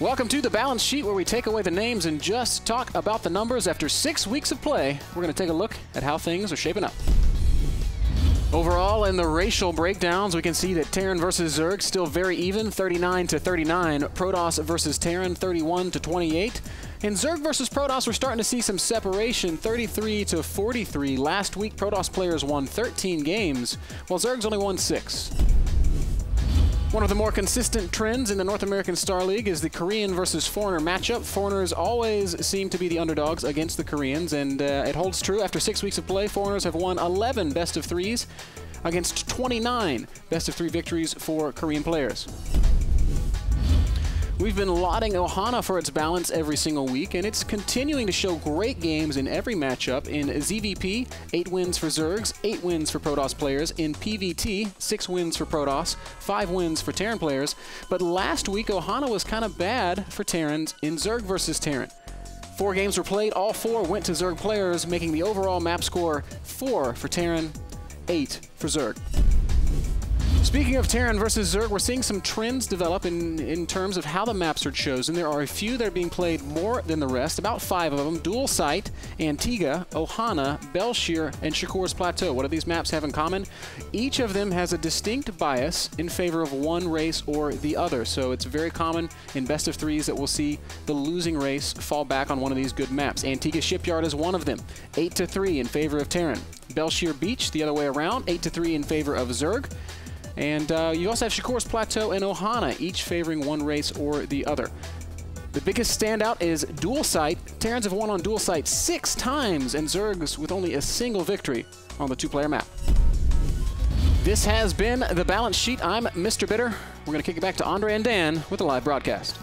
Welcome to the balance sheet, where we take away the names and just talk about the numbers. After 6 weeks of play, we're going to take a look at how things are shaping up. Overall, in the racial breakdowns, we can see that Terran versus Zerg still very even, 39-39. Protoss versus Terran, 31-28. And Zerg versus Protoss, we're starting to see some separation, 33-43. Last week, Protoss players won 13 games, while Zerg's only won 6. One of the more consistent trends in the North American Star League is the Korean versus Foreigner matchup. Foreigners always seem to be the underdogs against the Koreans, and it holds true. After 6 weeks of play, Foreigners have won 11 best-of-3s against 29 best-of-3 victories for Korean players. We've been lauding Ohana for its balance every single week, and it's continuing to show great games in every matchup. In ZVP, 8 wins for Zergs, 8 wins for Protoss players. In PVT, 6 wins for Protoss, 5 wins for Terran players. But last week, Ohana was kind of bad for Terrans in Zerg versus Terran. 4 games were played, all 4 went to Zerg players, making the overall map score 4 for Terran, 8 for Zerg. Speaking of Terran versus Zerg, we're seeing some trends develop in terms of how the maps are chosen. There are a few that are being played more than the rest, about 5 of them. Dual Site, Antigua, Ohana, Belshir, and Shakur's Plateau. What do these maps have in common? Each of them has a distinct bias in favor of one race or the other. So it's very common in best of threes that we'll see the losing race fall back on one of these good maps. Antigua Shipyard is one of them, 8-3 in favor of Terran. Belshir Beach, the other way around, 8-3 in favor of Zerg. And you also have Shakur's Plateau and Ohana, each favoring one race or the other. The biggest standout is Dual Site. Terrans have won on Dual Site 6 times, and Zergs with only a single victory on the 2-player map. This has been the balance sheet. I'm MrBitter. We're going to kick it back to Andre and Dan with the live broadcast.